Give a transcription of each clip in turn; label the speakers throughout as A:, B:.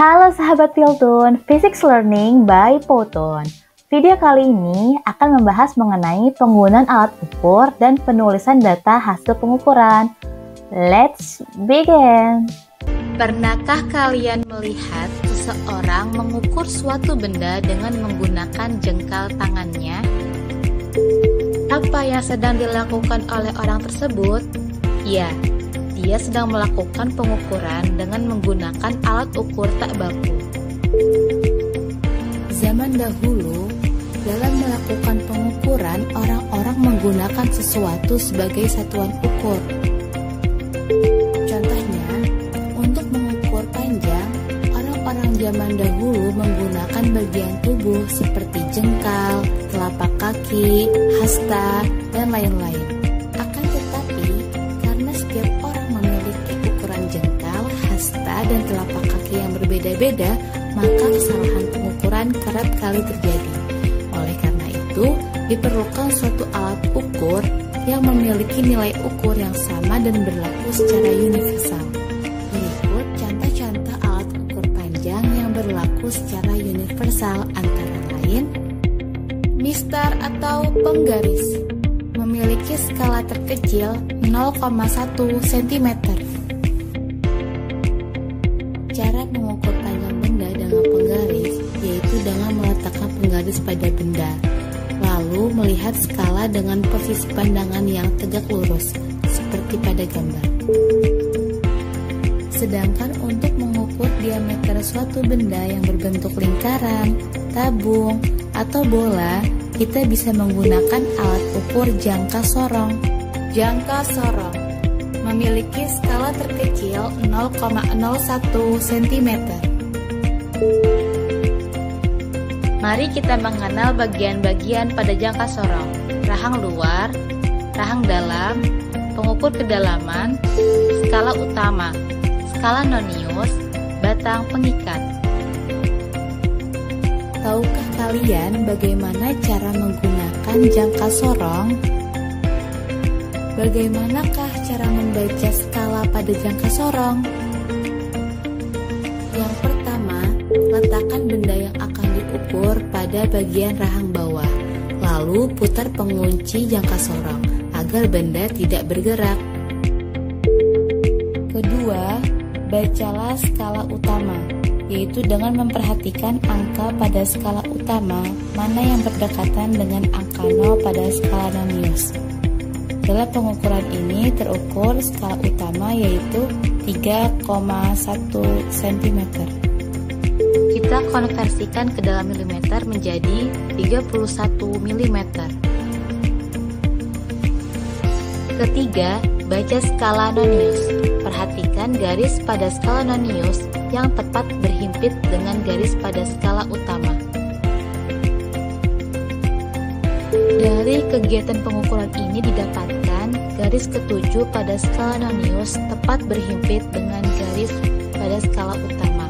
A: Halo sahabat Piltun, Physics Learning by Poton. Video kali ini akan membahas mengenai penggunaan alat ukur dan penulisan data hasil pengukuran. Let's begin!
B: Pernahkah kalian melihat seseorang mengukur suatu benda dengan menggunakan jengkal tangannya? Apa yang sedang dilakukan oleh orang tersebut? Ya, dia sedang melakukan pengukuran dengan menggunakan alat ukur tak baku.
C: Zaman dahulu, dalam melakukan pengukuran, orang-orang menggunakan sesuatu sebagai satuan ukur. Contohnya, untuk mengukur panjang, orang-orang zaman dahulu menggunakan bagian tubuh seperti jengkal, telapak kaki, hasta, dan lain-lain. Akan tetapi, karena setiap orang memiliki ukuran jengkal, hasta, dan telapak kaki yang berbeda-beda, maka kesalahan pengukuran kerap kali terjadi. Oleh karena itu, diperlukan suatu alat ukur yang memiliki nilai ukur yang sama dan berlaku secara universal. Berikut contoh-contoh alat ukur panjang yang berlaku secara universal, antara lain mistar atau penggaris, memiliki skala terkecil 0,1 cm. Cara mengukur panjang benda dengan penggaris yaitu dengan meletakkan penggaris pada benda, lalu melihat skala dengan posisi pandangan yang tegak lurus, seperti pada gambar. Sedangkan untuk mengukur diameter suatu benda yang berbentuk lingkaran, tabung, atau bola, kita bisa menggunakan alat ukur jangka sorong. Jangka sorong memiliki skala terkecil 0,01 cm.
B: Mari kita mengenal bagian-bagian pada jangka sorong: rahang luar, rahang dalam, pengukur kedalaman, skala utama, skala nonius, batang pengikat.
C: Tahukah kalian bagaimana cara menggunakan jangka sorong? Bagaimanakah cara membaca skala pada jangka sorong? Yang pertama, letakkan benda yang akan diukur pada bagian rahang bawah, lalu putar pengunci jangka sorong agar benda tidak bergerak. Kedua, bacalah skala utama, yaitu dengan memperhatikan angka pada skala utama mana yang berdekatan dengan angka 0 pada skala nonius. Dalam pengukuran ini terukur skala utama yaitu 3,1 cm.
B: Kita konversikan ke dalam milimeter menjadi 31 mm. Ketiga, baca skala nonius. Perhatikan garis pada skala nonius yang tepat berhimpit dengan garis pada skala utama. Dari kegiatan pengukuran ini didapatkan garis ketujuh pada skala nonius tepat berhimpit dengan garis pada skala utama,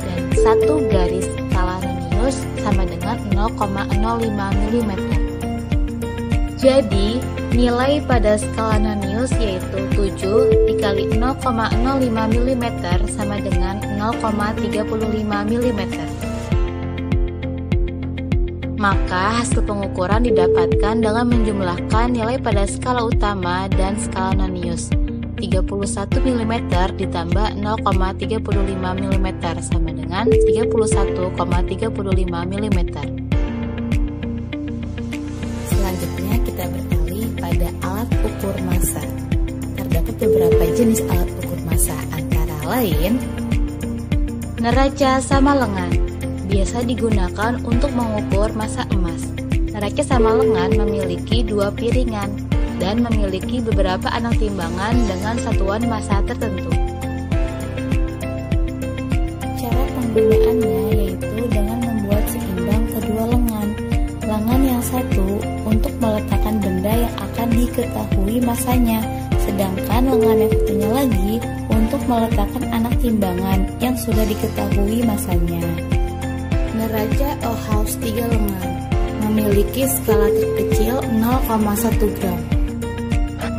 B: dan satu garis skala nonius sama dengan 0,05 mm. Jadi, nilai pada skala nonius yaitu 7 dikali 0,05 mm sama dengan 0,35 mm. Maka hasil pengukuran didapatkan dengan menjumlahkan nilai pada skala utama dan skala nonius. 31 mm ditambah 0,35 mm sama dengan 31,35 mm.
C: Selanjutnya kita beralih pada alat ukur massa. Terdapat beberapa jenis alat ukur massa, antara lain
B: neraca sama lengan, biasa digunakan untuk mengukur massa emas. Neraca sama lengan memiliki dua piringan dan memiliki beberapa anak timbangan dengan satuan massa tertentu.
C: Cara penggunaannya yaitu dengan membuat seimbang kedua lengan. Lengan yang satu untuk meletakkan benda yang akan diketahui massanya, sedangkan lengan yang satunya lagi untuk meletakkan anak timbangan yang sudah diketahui massanya. Neraca Ohaus 3 lengan memiliki skala terkecil 0,1 gram.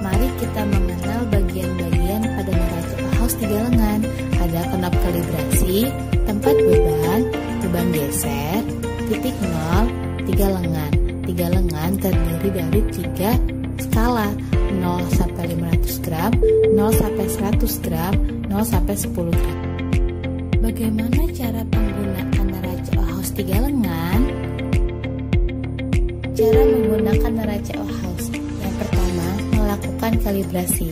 C: Mari kita mengenal bagian-bagian pada neraca Ohaus 3 lengan. Ada knop kalibrasi kalibrasi, tempat beban, beban geser, titik nol, 3 lengan. 3 lengan terdiri dari 3 skala, 0 sampai 500 gram, 0 sampai 100 gram, 0 sampai 10 gram. Bagaimana cara penggunaan neraca Ohaus 3 lengan? Cara menggunakan neraca Ohaus. Yang pertama, melakukan kalibrasi.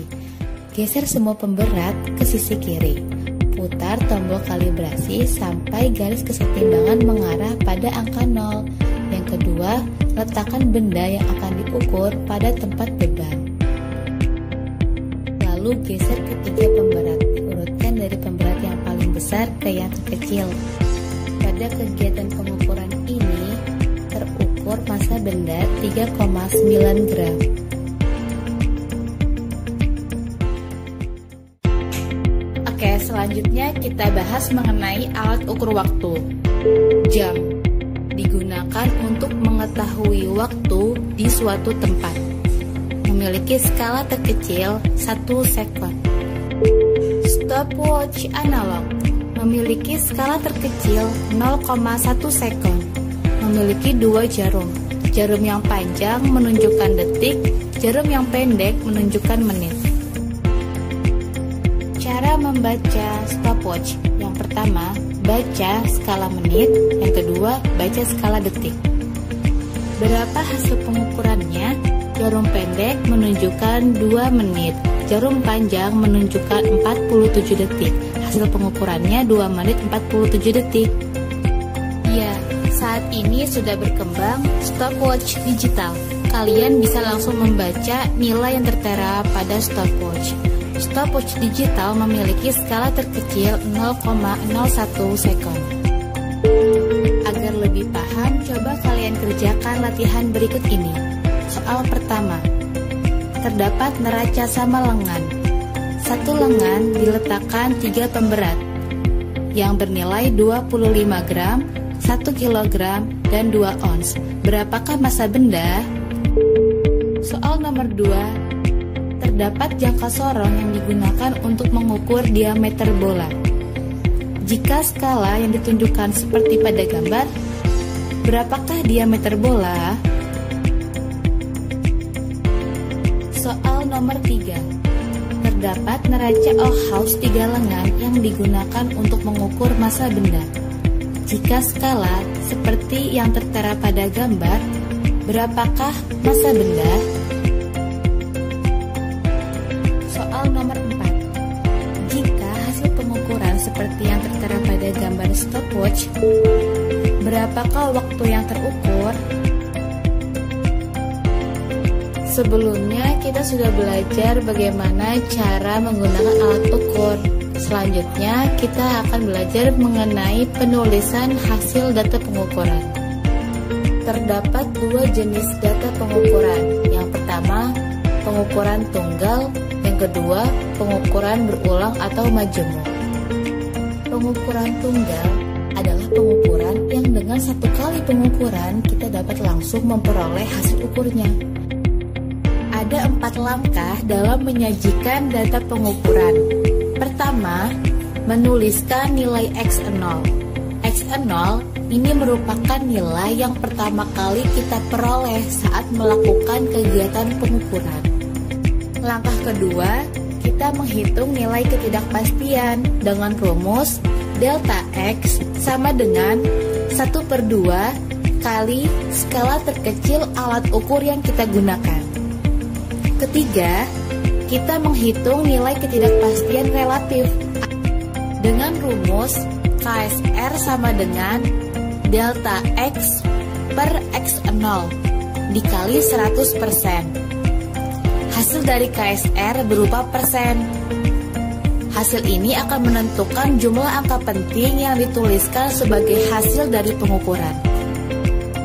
C: Geser semua pemberat ke sisi kiri. Putar tombol kalibrasi sampai garis kesetimbangan mengarah pada angka 0. Yang kedua, letakkan benda yang akan diukur pada tempat beban. Lalu geser ketiga pemberat, diurutkan dari pemberat yang paling besar ke yang terkecil. Pada kegiatan pengukuran ini, terukur massa benda 3,9 gram. Oke, selanjutnya kita bahas mengenai alat ukur waktu. Jam digunakan untuk mengetahui waktu di suatu tempat. Memiliki skala terkecil 1 sekon. Stopwatch analog memiliki skala terkecil 0,1 sekon. Memiliki 2 jarum. Jarum yang panjang menunjukkan detik, jarum yang pendek menunjukkan menit. Cara membaca stopwatch. Yang pertama, baca skala menit. Yang kedua, baca skala detik. Berapa hasil pengukurannya? Jarum pendek menunjukkan 2 menit. Jarum panjang menunjukkan 47 detik. Hasil pengukurannya 2 menit 47 detik. Ya, saat ini sudah berkembang stopwatch digital. Kalian bisa langsung membaca nilai yang tertera pada stopwatch. Stopwatch digital memiliki skala terkecil 0,01 sekon. Agar lebih paham, coba kalian kerjakan latihan berikut ini. Soal pertama, terdapat neraca sama lengan. Satu lengan diletakkan 3 pemberat yang bernilai 25 gram, 1 kilogram, dan 2 ons. Berapakah massa benda? Soal nomor 2, terdapat jangka sorong yang digunakan untuk mengukur diameter bola. Jika skala yang ditunjukkan seperti pada gambar, berapakah diameter bola? Soal nomor 3, terdapat neraca Ohaus 3 lengan yang digunakan untuk mengukur massa benda. Jika skala seperti yang tertera pada gambar, berapakah massa benda? Soal nomor 4, jika hasil pengukuran seperti yang tertera pada gambar stopwatch, berapakah waktu yang terukur? Sebelumnya kita sudah belajar bagaimana cara menggunakan alat ukur. Selanjutnya kita akan belajar mengenai penulisan hasil data pengukuran. Terdapat 2 jenis data pengukuran. Yang pertama, pengukuran tunggal. Yang kedua, pengukuran berulang atau majemuk. Pengukuran tunggal adalah pengukuran yang dengan satu kali pengukuran kita dapat langsung memperoleh hasil ukurnya. Ada 4 langkah dalam menyajikan data pengukuran. Pertama, menuliskan nilai X0. X0 ini merupakan nilai yang pertama kali kita peroleh saat melakukan kegiatan pengukuran. Langkah kedua, kita menghitung nilai ketidakpastian dengan rumus delta X sama dengan 1/2 kali skala terkecil alat ukur yang kita gunakan. Ketiga, kita menghitung nilai ketidakpastian relatif dengan rumus KSR sama dengan delta X per X0 dikali 100%. Hasil dari KSR berupa persen. Hasil ini akan menentukan jumlah angka penting yang dituliskan sebagai hasil dari pengukuran.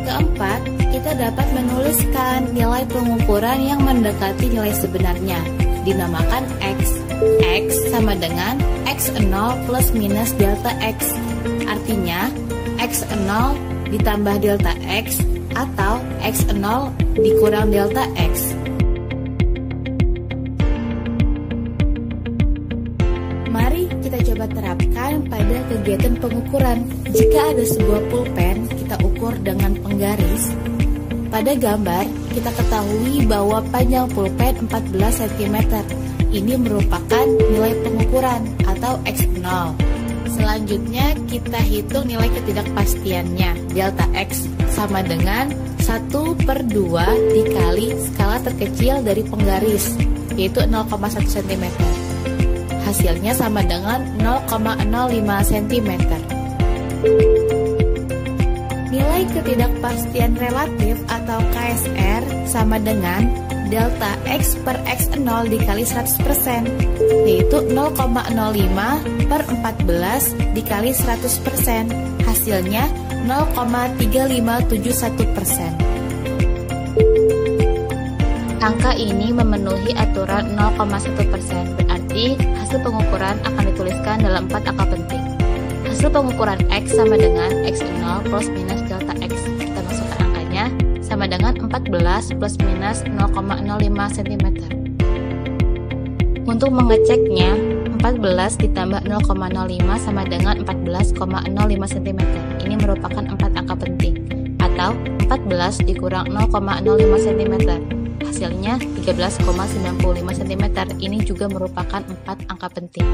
C: Keempat, kita dapat menuliskan nilai pengukuran yang mendekati nilai sebenarnya, dinamakan X. X sama dengan X0 plus minus delta X. Artinya, X0 ditambah delta X atau X0 dikurang delta X. Mari kita coba terapkan digunakan pada kegiatan pengukuran. Jika ada sebuah pulpen, kita ukur dengan penggaris. Pada gambar, kita ketahui bahwa panjang pulpen 14 cm. Ini merupakan nilai pengukuran atau X0. Selanjutnya, kita hitung nilai ketidakpastiannya. Delta X sama dengan 1/2 dikali skala terkecil dari penggaris, yaitu 0,1 cm. Hasilnya sama dengan 0,05 cm. Nilai ketidakpastian relatif atau KSR sama dengan delta X per X0 dikali 100%, yaitu 0,05/14 dikali 100%. Hasilnya 0,3571%.
B: Angka ini memenuhi aturan 0,1%, berarti hasil pengukuran akan dituliskan dalam 4 angka penting. Hasil pengukuran X sama dengan X0 plus minus delta X. Kita masukkan angkanya sama dengan 14 plus minus 0,05 cm. Untuk mengeceknya, 14 ditambah 0,05 sama dengan 14,05 cm. Ini merupakan 4 angka penting, atau 14 dikurang 0,05 cm. Hasilnya 13,95 cm. Ini juga merupakan 4 angka penting.